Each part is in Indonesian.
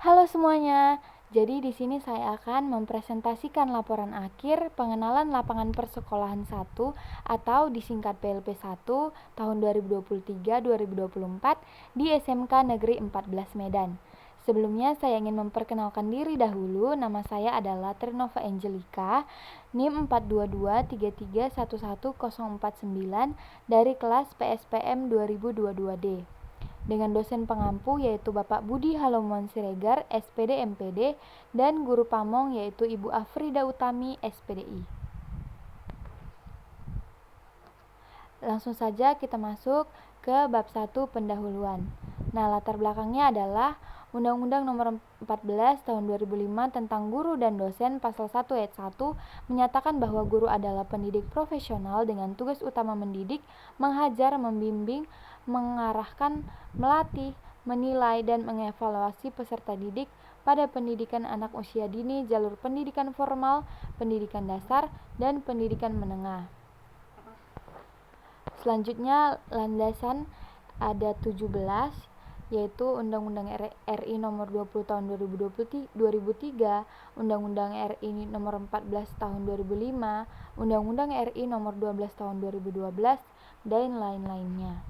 Halo semuanya. Jadi di sini saya akan mempresentasikan laporan akhir pengenalan lapangan persekolahan 1 atau disingkat PLP 1 tahun 2023-2024 di SMK Negeri 14 Medan. Sebelumnya saya ingin memperkenalkan diri dahulu. Nama saya adalah Trinova Angelika, NIM 42233111049 dari kelas PSPM 2022D. Dengan dosen pengampu yaitu Bapak Budi Halomuan Siregar, SPD MPD, dan guru pamong yaitu Ibu Afrida Utami, SPDI. Langsung saja kita masuk ke bab 1 pendahuluan. Nah, latar belakangnya adalah Undang-Undang Nomor 14 Tahun 2005 tentang Guru dan Dosen Pasal 1 Ayat 1 menyatakan bahwa guru adalah pendidik profesional dengan tugas utama mendidik, mengajar, membimbing, mengarahkan, melatih, menilai, dan mengevaluasi peserta didik pada pendidikan anak usia dini, jalur pendidikan formal, pendidikan dasar, dan pendidikan menengah. Selanjutnya landasan ada 17, yaitu Undang-Undang RI Nomor 20 Tahun 2003, Undang-Undang RI Nomor 14 Tahun 2005, Undang-Undang RI Nomor 12 Tahun 2012, dan lain-lainnya.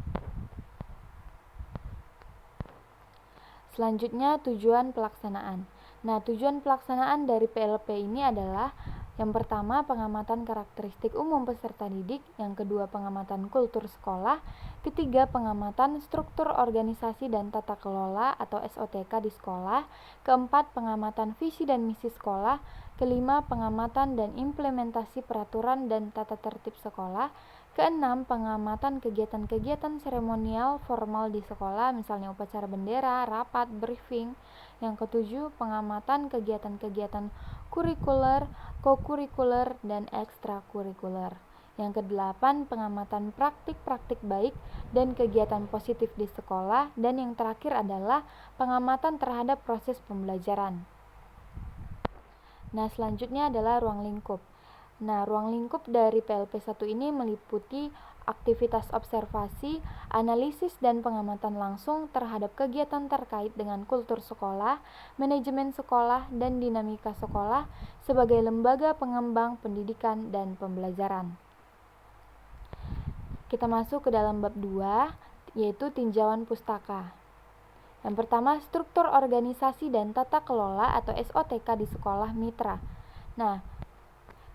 Selanjutnya tujuan pelaksanaan. Nah, tujuan pelaksanaan dari PLP ini adalah yang pertama, pengamatan karakteristik umum peserta didik. Yang kedua, pengamatan kultur sekolah. Ketiga, pengamatan struktur organisasi dan tata kelola atau SOTK di sekolah. Keempat, pengamatan visi dan misi sekolah. Kelima, pengamatan dan implementasi peraturan dan tata tertib sekolah. Keenam, pengamatan kegiatan-kegiatan seremonial formal di sekolah, misalnya upacara bendera, rapat, briefing. Yang ketujuh, pengamatan kegiatan-kegiatan kurikuler, kokurikuler, dan ekstrakurikuler. Yang kedelapan, pengamatan praktik-praktik baik dan kegiatan positif di sekolah. Dan yang terakhir adalah pengamatan terhadap proses pembelajaran. Nah, selanjutnya adalah ruang lingkup. Nah, ruang lingkup dari PLP 1 ini meliputi aktivitas observasi, analisis dan pengamatan langsung terhadap kegiatan terkait dengan kultur sekolah, manajemen sekolah, dan dinamika sekolah sebagai lembaga pengembang pendidikan dan pembelajaran. Kita masuk ke dalam bab 2, yaitu tinjauan pustaka. Yang pertama, struktur organisasi dan tata kelola atau SOTK di sekolah mitra. Nah,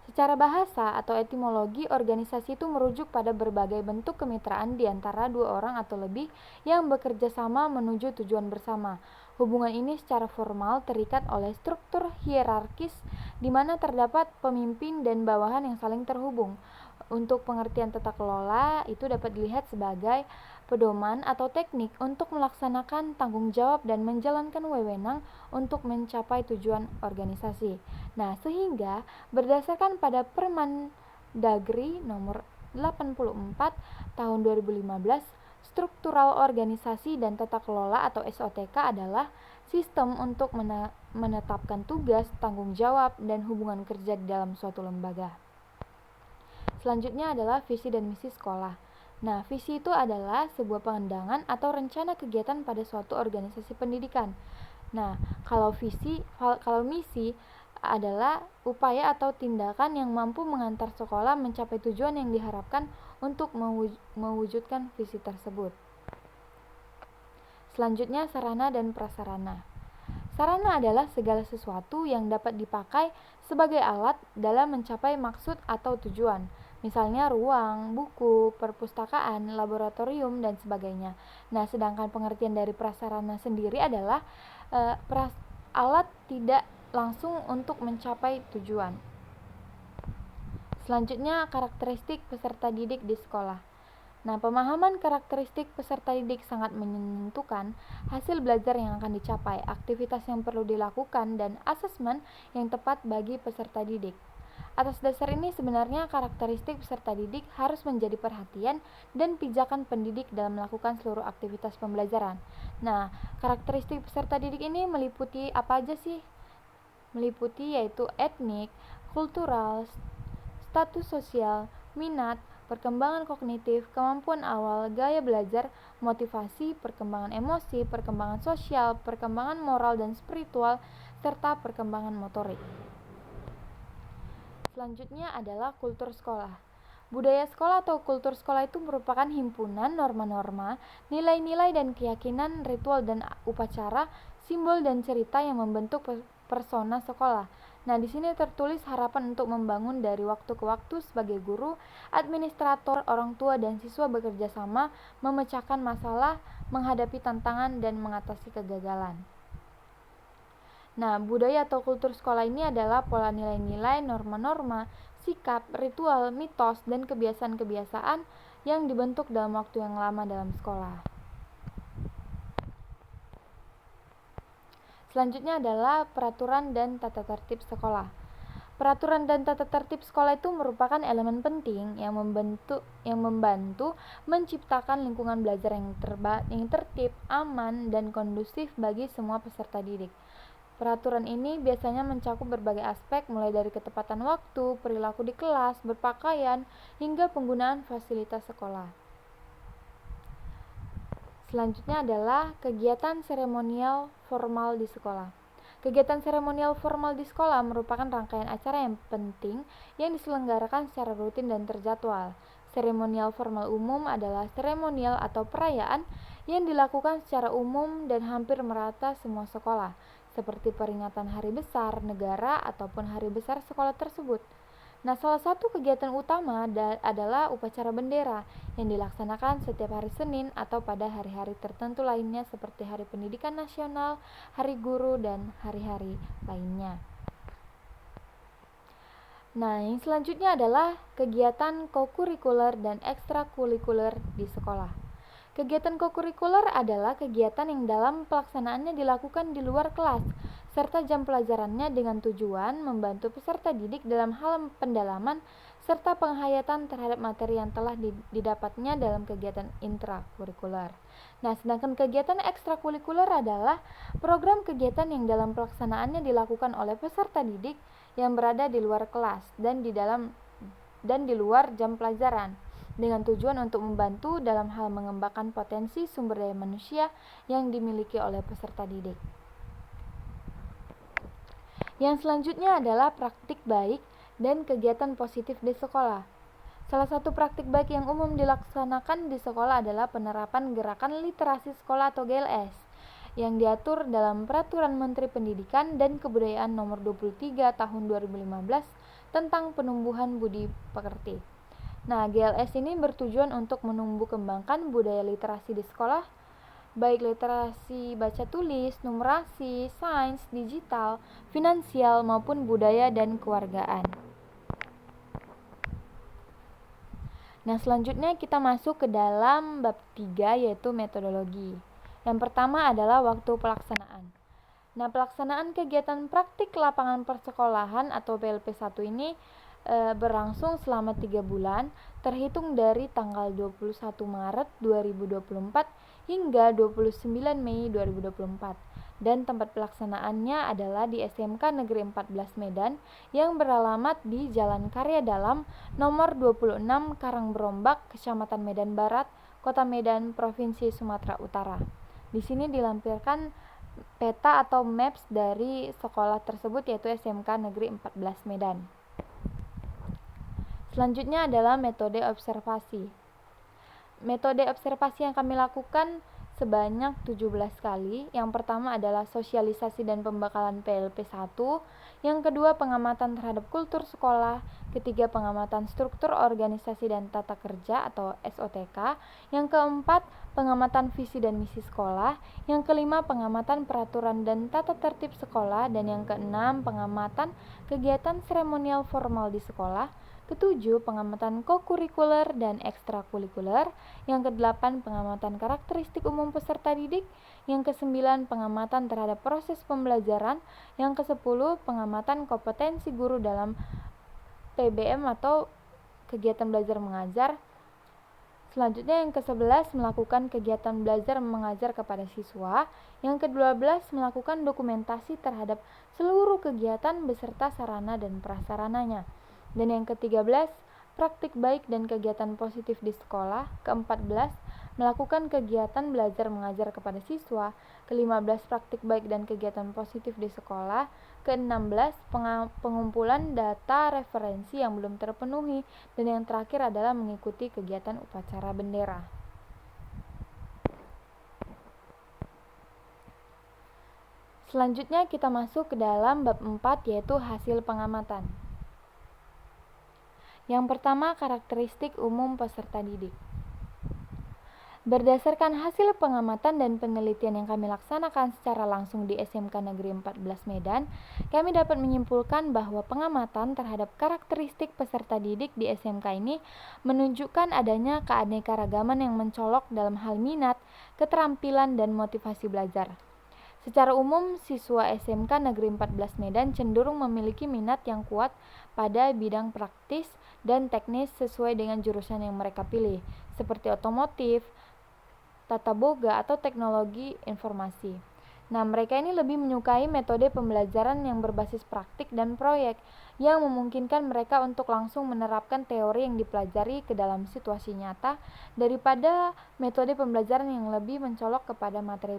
secara bahasa atau etimologi, organisasi itu merujuk pada berbagai bentuk kemitraan di antara dua orang atau lebih yang bekerja sama menuju tujuan bersama. Hubungan ini secara formal terikat oleh struktur hierarkis di mana terdapat pemimpin dan bawahan yang saling terhubung. Untuk pengertian tata kelola itu dapat dilihat sebagai pedoman atau teknik untuk melaksanakan tanggung jawab dan menjalankan wewenang untuk mencapai tujuan organisasi. Nah, sehingga berdasarkan pada Permendagri nomor 84 tahun 2015, struktural organisasi dan tata kelola atau SOTK adalah sistem untuk menetapkan tugas, tanggung jawab, dan hubungan kerja di dalam suatu lembaga. Selanjutnya adalah visi dan misi sekolah. Nah, visi itu adalah sebuah pandangan atau rencana kegiatan pada suatu organisasi pendidikan. Nah, kalau misi adalah upaya atau tindakan yang mampu mengantar sekolah mencapai tujuan yang diharapkan untuk mewujudkan visi tersebut. Selanjutnya, sarana dan prasarana. Sarana adalah segala sesuatu yang dapat dipakai sebagai alat dalam mencapai maksud atau tujuan. Misalnya ruang, buku, perpustakaan, laboratorium, dan sebagainya. Nah, sedangkan pengertian dari prasarana sendiri adalah alat tidak langsung untuk mencapai tujuan. Selanjutnya, karakteristik peserta didik di sekolah. Nah, pemahaman karakteristik peserta didik sangat menentukan hasil belajar yang akan dicapai, aktivitas yang perlu dilakukan, dan asesmen yang tepat bagi peserta didik. Atas dasar ini sebenarnya karakteristik peserta didik harus menjadi perhatian dan pijakan pendidik dalam melakukan seluruh aktivitas pembelajaran. Nah, karakteristik peserta didik ini meliputi apa aja sih? Meliputi yaitu etnik, kultural, status sosial, minat, perkembangan kognitif, kemampuan awal, gaya belajar, motivasi, perkembangan emosi, perkembangan sosial, perkembangan moral dan spiritual, serta perkembangan motorik. Selanjutnya adalah kultur sekolah. Budaya sekolah atau kultur sekolah itu merupakan himpunan norma-norma, nilai-nilai dan keyakinan, ritual dan upacara, simbol dan cerita yang membentuk persona sekolah. Nah, di sini tertulis harapan untuk membangun dari waktu ke waktu sebagai guru, administrator, orang tua dan siswa bekerja sama, memecahkan masalah, menghadapi tantangan dan mengatasi kegagalan. Nah, budaya atau kultur sekolah ini adalah pola nilai-nilai, norma-norma, sikap, ritual, mitos, dan kebiasaan-kebiasaan yang dibentuk dalam waktu yang lama dalam sekolah. Selanjutnya adalah peraturan dan tata tertib sekolah. Peraturan dan tata tertib sekolah itu merupakan elemen penting yang membantu menciptakan lingkungan belajar yang tertib, aman, dan kondusif bagi semua peserta didik. Peraturan ini biasanya mencakup berbagai aspek mulai dari ketepatan waktu, perilaku di kelas, berpakaian, hingga penggunaan fasilitas sekolah. Selanjutnya adalah kegiatan seremonial formal di sekolah. Kegiatan seremonial formal di sekolah merupakan rangkaian acara yang penting yang diselenggarakan secara rutin dan terjadwal. Seremonial formal umum adalah seremonial atau perayaan yang dilakukan secara umum dan hampir merata semua sekolah, seperti peringatan hari besar negara ataupun hari besar sekolah tersebut. Nah, salah satu kegiatan utama adalah upacara bendera yang dilaksanakan setiap hari Senin atau pada hari-hari tertentu lainnya seperti Hari Pendidikan Nasional, Hari Guru, dan hari-hari lainnya. Nah, yang selanjutnya adalah kegiatan kokurikuler dan ekstrakurikuler di sekolah. Kegiatan kokurikuler adalah kegiatan yang dalam pelaksanaannya dilakukan di luar kelas, serta jam pelajarannya dengan tujuan membantu peserta didik dalam hal pendalaman serta penghayatan terhadap materi yang telah didapatnya dalam kegiatan intrakurikuler. Nah, sedangkan kegiatan ekstrakurikuler adalah program kegiatan yang dalam pelaksanaannya dilakukan oleh peserta didik yang berada di luar kelas dan di luar jam pelajaran, dengan tujuan untuk membantu dalam hal mengembangkan potensi sumber daya manusia yang dimiliki oleh peserta didik. Yang selanjutnya adalah praktik baik dan kegiatan positif di sekolah. Salah satu praktik baik yang umum dilaksanakan di sekolah adalah penerapan gerakan literasi sekolah atau GLS yang diatur dalam Peraturan Menteri Pendidikan dan Kebudayaan Nomor 23 Tahun 2015 tentang penumbuhan budi pekerti. Nah, GLS ini bertujuan untuk menumbuh kembangkan budaya literasi di sekolah, baik literasi baca tulis, numerasi, sains, digital, finansial, maupun budaya dan kewargaan. Nah, selanjutnya kita masuk ke dalam bab 3 yaitu metodologi. Yang pertama adalah waktu pelaksanaan. Nah, pelaksanaan kegiatan praktik lapangan persekolahan atau PLP1 ini berlangsung selama 3 bulan terhitung dari tanggal 21 Maret 2024 hingga 29 Mei 2024 dan tempat pelaksanaannya adalah di SMK Negeri 14 Medan yang beralamat di Jalan Karya Dalam nomor 26 Karangberombak, Kecamatan Medan Barat, Kota Medan, Provinsi Sumatera Utara. Di sini dilampirkan peta atau maps dari sekolah tersebut yaitu SMK Negeri 14 Medan. Selanjutnya adalah metode observasi. Metode observasi yang kami lakukan sebanyak 17 kali. Yang pertama adalah sosialisasi dan pembekalan PLP1, yang kedua pengamatan terhadap kultur sekolah, ketiga pengamatan struktur organisasi dan tata kerja atau SOTK, yang keempat pengamatan visi dan misi sekolah, yang kelima pengamatan peraturan dan tata tertib sekolah, dan yang keenam pengamatan kegiatan seremonial formal di sekolah, ketujuh pengamatan kokurikuler dan ekstrakurikuler, yang kedelapan pengamatan karakteristik umum peserta didik, yang kesembilan pengamatan terhadap proses pembelajaran, yang kesepuluh pengamatan kompetensi guru dalam PBM atau kegiatan belajar mengajar. Selanjutnya yang ke-11 melakukan kegiatan belajar mengajar kepada siswa, yang ke-12 melakukan dokumentasi terhadap seluruh kegiatan beserta sarana dan prasarananya. Dan yang ke-13 praktik baik dan kegiatan positif di sekolah. Ke-14, melakukan kegiatan belajar mengajar kepada siswa. Ke-15, praktik baik dan kegiatan positif di sekolah. Ke-16, pengumpulan data referensi yang belum terpenuhi. Dan yang terakhir adalah mengikuti kegiatan upacara bendera. Selanjutnya kita masuk ke dalam bab 4, yaitu hasil pengamatan. Yang pertama, karakteristik umum peserta didik. Berdasarkan hasil pengamatan dan penelitian yang kami laksanakan secara langsung di SMK Negeri 14 Medan, kami dapat menyimpulkan bahwa pengamatan terhadap karakteristik peserta didik di SMK ini menunjukkan adanya keanekaragaman yang mencolok dalam hal minat, keterampilan, dan motivasi belajar. Secara umum, siswa SMK Negeri 14 Medan cenderung memiliki minat yang kuat pada bidang praktis dan teknis sesuai dengan jurusan yang mereka pilih, seperti otomotif, tata boga, atau teknologi informasi. Nah, mereka ini lebih menyukai metode pembelajaran yang berbasis praktik dan proyek, yang memungkinkan mereka untuk langsung menerapkan teori yang dipelajari ke dalam situasi nyata, daripada metode pembelajaran yang lebih mencolok kepada materi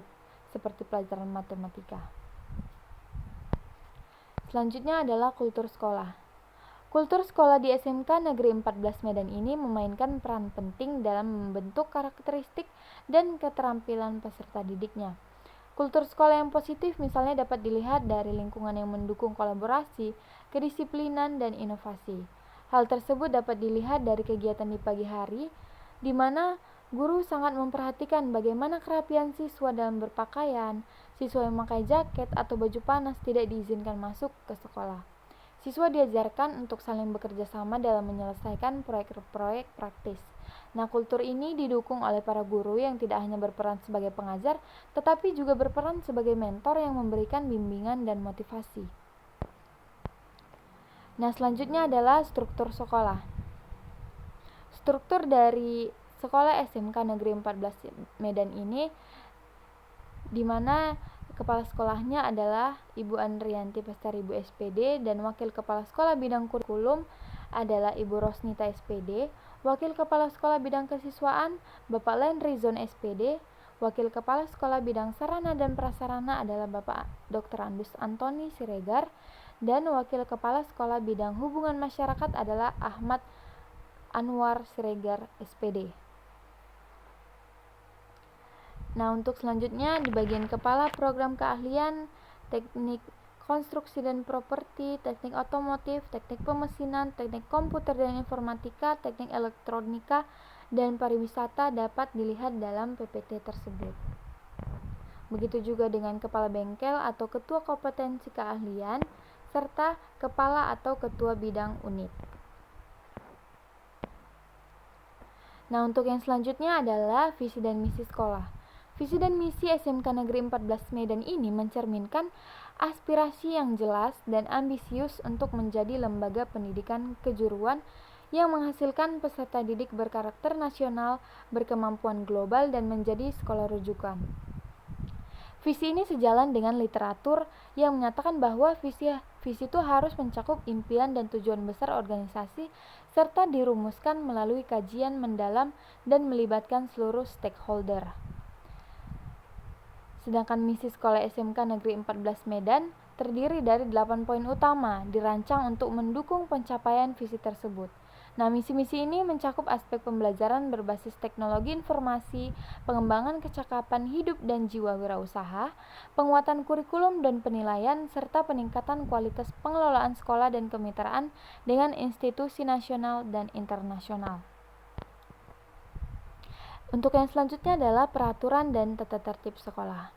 seperti pelajaran matematika. Selanjutnya adalah kultur sekolah. Kultur sekolah di SMK Negeri 14 Medan ini memainkan peran penting dalam membentuk karakteristik dan keterampilan peserta didiknya. Kultur sekolah yang positif misalnya dapat dilihat dari lingkungan yang mendukung kolaborasi, kedisiplinan, dan inovasi. Hal tersebut dapat dilihat dari kegiatan di pagi hari, di mana guru sangat memperhatikan bagaimana kerapian siswa dalam berpakaian. Siswa yang memakai jaket atau baju panas tidak diizinkan masuk ke sekolah. Siswa diajarkan untuk saling bekerja sama dalam menyelesaikan proyek-proyek praktis. Nah, kultur ini didukung oleh para guru yang tidak hanya berperan sebagai pengajar, tetapi juga berperan sebagai mentor yang memberikan bimbingan dan motivasi. Nah, selanjutnya adalah struktur sekolah. Struktur dari sekolah SMK Negeri 14 Medan ini, di mana kepala sekolahnya adalah Ibu Andrianti Pestari Ibu SPD, dan wakil kepala sekolah bidang kurikulum adalah Ibu Rosnita SPD, wakil kepala sekolah bidang kesiswaan Bapak Lenrizon SPD, wakil kepala sekolah bidang sarana dan prasarana adalah Bapak Dr. Andus Antoni Siregar, dan wakil kepala sekolah bidang hubungan masyarakat adalah Ahmad Anwar Siregar SPD. Nah, untuk selanjutnya di bagian kepala program keahlian, teknik konstruksi dan properti, teknik otomotif, teknik pemesinan, teknik komputer dan informatika, teknik elektronika, dan pariwisata dapat dilihat dalam PPT tersebut. Begitu juga dengan kepala bengkel atau ketua kompetensi keahlian, serta kepala atau ketua bidang unit. Nah, untuk yang selanjutnya adalah visi dan misi sekolah. Visi dan misi SMK Negeri 14 Medan ini mencerminkan aspirasi yang jelas dan ambisius untuk menjadi lembaga pendidikan kejuruan yang menghasilkan peserta didik berkarakter nasional, berkemampuan global, dan menjadi sekolah rujukan. Visi ini sejalan dengan literatur yang menyatakan bahwa visi itu harus mencakup impian dan tujuan besar organisasi serta dirumuskan melalui kajian mendalam dan melibatkan seluruh stakeholder. Sedangkan misi sekolah SMK Negeri 14 Medan terdiri dari 8 poin utama dirancang untuk mendukung pencapaian visi tersebut. Nah, misi-misi ini mencakup aspek pembelajaran berbasis teknologi informasi, pengembangan kecakapan hidup dan jiwa wirausaha, penguatan kurikulum dan penilaian, serta peningkatan kualitas pengelolaan sekolah dan kemitraan dengan institusi nasional dan internasional. Untuk yang selanjutnya adalah peraturan dan tata tertib sekolah.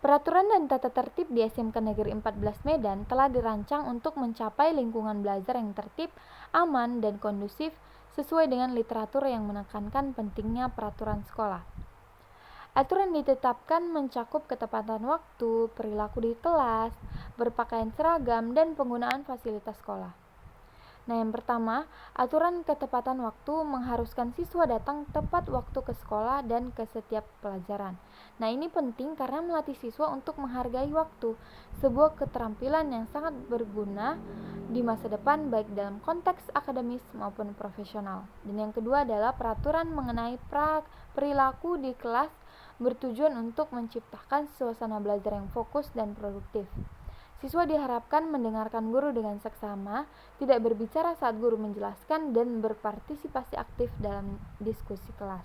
Peraturan dan tata tertib di SMK Negeri 14 Medan telah dirancang untuk mencapai lingkungan belajar yang tertib, aman, dan kondusif sesuai dengan literatur yang menekankan pentingnya peraturan sekolah. Aturan ditetapkan mencakup ketepatan waktu, perilaku di kelas, berpakaian seragam, dan penggunaan fasilitas sekolah. Nah, yang pertama, aturan ketepatan waktu mengharuskan siswa datang tepat waktu ke sekolah dan ke setiap pelajaran. Nah, ini penting karena melatih siswa untuk menghargai waktu, sebuah keterampilan yang sangat berguna di masa depan baik dalam konteks akademis maupun profesional. Dan yang kedua adalah peraturan mengenai perilaku di kelas bertujuan untuk menciptakan suasana belajar yang fokus dan produktif. Siswa diharapkan mendengarkan guru dengan seksama, tidak berbicara saat guru menjelaskan, dan berpartisipasi aktif dalam diskusi kelas.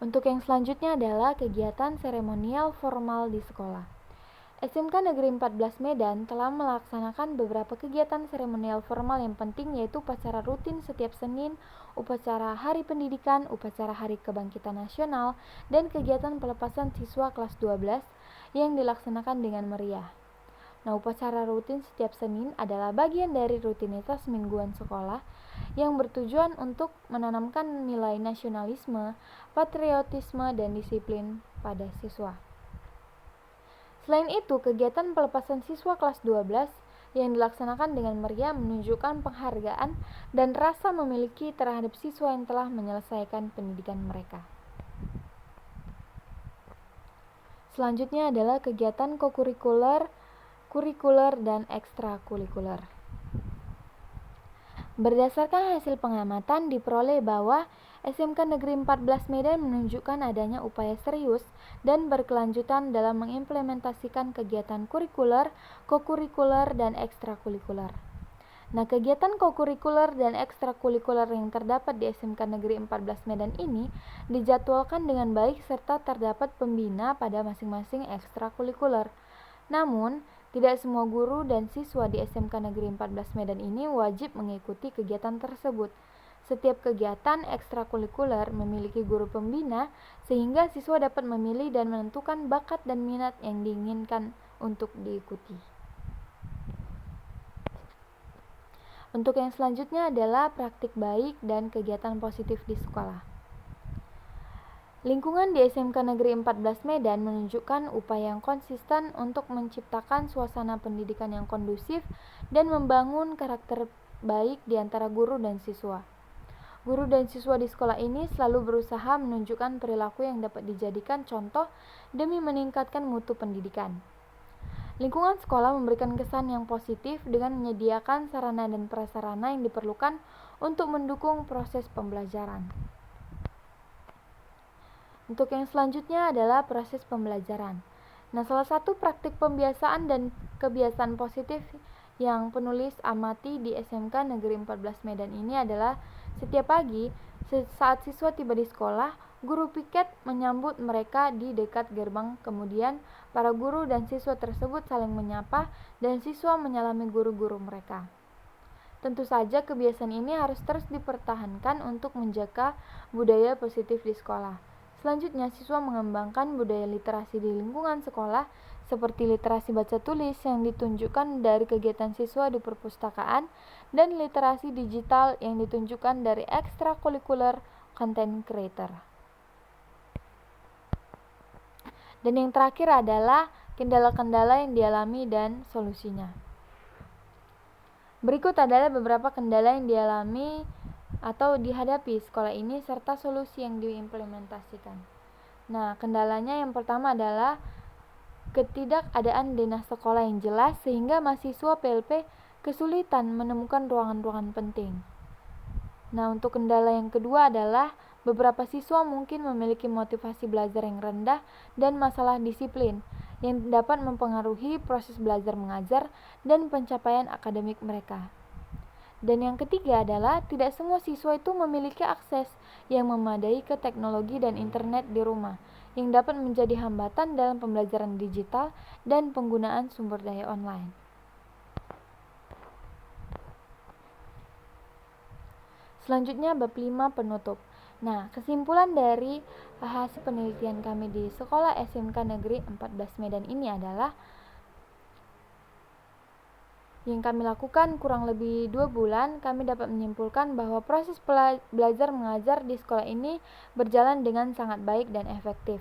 Untuk yang selanjutnya adalah kegiatan seremonial formal di sekolah. SMK Negeri 14 Medan telah melaksanakan beberapa kegiatan seremonial formal yang penting, yaitu upacara rutin setiap Senin, upacara Hari Pendidikan, upacara Hari Kebangkitan Nasional, dan kegiatan pelepasan siswa kelas 12 yang dilaksanakan dengan meriah. Nah, upacara rutin setiap Senin adalah bagian dari rutinitas mingguan sekolah yang bertujuan untuk menanamkan nilai nasionalisme, patriotisme, dan disiplin pada siswa. Selain itu, kegiatan pelepasan siswa kelas 12 yang dilaksanakan dengan meriah menunjukkan penghargaan dan rasa memiliki terhadap siswa yang telah menyelesaikan pendidikan mereka. Selanjutnya adalah kegiatan kokurikuler, kurikuler, dan ekstrakurikuler. Berdasarkan hasil pengamatan diperoleh bahwa SMK Negeri 14 Medan menunjukkan adanya upaya serius dan berkelanjutan dalam mengimplementasikan kegiatan kurikuler, kokurikuler, dan ekstrakurikuler. Nah, kegiatan kokurikuler dan ekstrakurikuler yang terdapat di SMK Negeri 14 Medan ini dijadwalkan dengan baik serta terdapat pembina pada masing-masing ekstrakurikuler. Namun, tidak semua guru dan siswa di SMK Negeri 14 Medan ini wajib mengikuti kegiatan tersebut. Setiap kegiatan ekstrakurikuler memiliki guru pembina sehingga siswa dapat memilih dan menentukan bakat dan minat yang diinginkan untuk diikuti. Untuk yang selanjutnya adalah praktik baik dan kegiatan positif di sekolah. Lingkungan di SMK Negeri 14 Medan menunjukkan upaya yang konsisten untuk menciptakan suasana pendidikan yang kondusif dan membangun karakter baik di antara guru dan siswa. Guru dan siswa di sekolah ini selalu berusaha menunjukkan perilaku yang dapat dijadikan contoh demi meningkatkan mutu pendidikan. Lingkungan sekolah memberikan kesan yang positif dengan menyediakan sarana dan prasarana yang diperlukan untuk mendukung proses pembelajaran. Untuk yang selanjutnya adalah proses pembelajaran. Nah, salah satu praktik pembiasaan dan kebiasaan positif yang penulis amati di SMK Negeri 14 Medan ini adalah setiap pagi saat siswa tiba di sekolah, guru piket menyambut mereka di dekat gerbang. Kemudian, para guru dan siswa tersebut saling menyapa dan siswa menyalami guru-guru mereka. Tentu saja kebiasaan ini harus terus dipertahankan untuk menjaga budaya positif di sekolah. Selanjutnya, siswa mengembangkan budaya literasi di lingkungan sekolah seperti literasi baca tulis yang ditunjukkan dari kegiatan siswa di perpustakaan dan literasi digital yang ditunjukkan dari ekstrakurikuler content creator. Dan yang terakhir adalah kendala-kendala yang dialami dan solusinya. Berikut adalah beberapa kendala yang dialami atau dihadapi sekolah ini serta solusi yang diimplementasikan. Nah, kendalanya yang pertama adalah ketidakadaan denah sekolah yang jelas sehingga mahasiswa PLP kesulitan menemukan ruangan-ruangan penting. Nah, untuk kendala yang kedua adalah beberapa siswa mungkin memiliki motivasi belajar yang rendah dan masalah disiplin yang dapat mempengaruhi proses belajar mengajar dan pencapaian akademik mereka. Dan yang ketiga adalah tidak semua siswa itu memiliki akses yang memadai ke teknologi dan internet di rumah, yang dapat menjadi hambatan dalam pembelajaran digital dan penggunaan sumber daya online. Selanjutnya bab 5 penutup. Nah, kesimpulan dari hasil penelitian kami di Sekolah SMK Negeri 14 Medan ini adalah yang kami lakukan kurang lebih 2 bulan, kami dapat menyimpulkan bahwa proses belajar mengajar di sekolah ini berjalan dengan sangat baik dan efektif.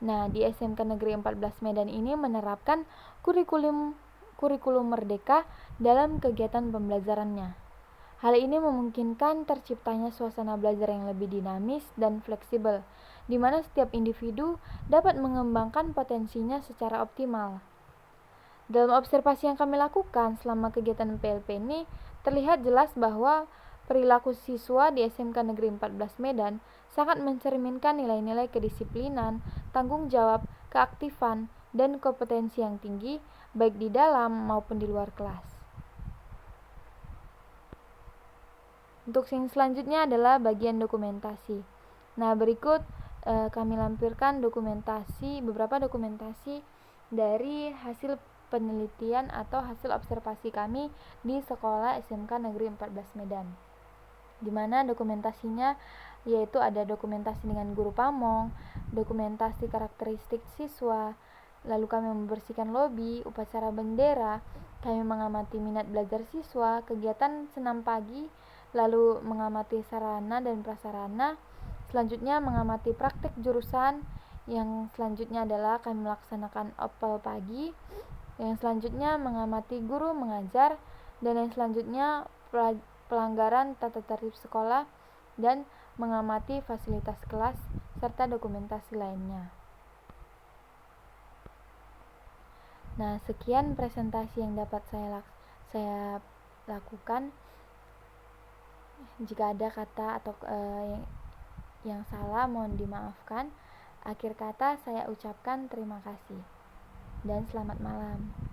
Nah, di SMK Negeri 14 Medan ini menerapkan kurikulum kurikulum merdeka dalam kegiatan pembelajarannya. Hal ini memungkinkan terciptanya suasana belajar yang lebih dinamis dan fleksibel, di mana setiap individu dapat mengembangkan potensinya secara optimal. Dalam observasi yang kami lakukan selama kegiatan PLP ini, terlihat jelas bahwa perilaku siswa di SMK Negeri 14 Medan sangat mencerminkan nilai-nilai kedisiplinan, tanggung jawab, keaktifan, dan kompetensi yang tinggi, baik di dalam maupun di luar kelas. Untuk yang selanjutnya adalah bagian dokumentasi. Nah, berikut kami lampirkan beberapa dokumentasi dari hasil penelitian atau hasil observasi kami di sekolah SMK Negeri 14 Medan. Di mana dokumentasinya yaitu ada dokumentasi dengan guru pamong, dokumentasi karakteristik siswa, lalu kami membersihkan lobi, upacara bendera, kami mengamati minat belajar siswa, kegiatan senam pagi, lalu mengamati sarana dan prasarana, selanjutnya mengamati praktik jurusan, yang selanjutnya adalah kami melaksanakan apel pagi, yang selanjutnya mengamati guru mengajar, dan yang selanjutnya pelanggaran tata tertib sekolah dan mengamati fasilitas kelas serta dokumentasi lainnya. Nah, sekian presentasi yang dapat saya lakukan. Jika ada kata atau yang salah mohon dimaafkan. Akhir kata saya ucapkan terima kasih dan selamat malam.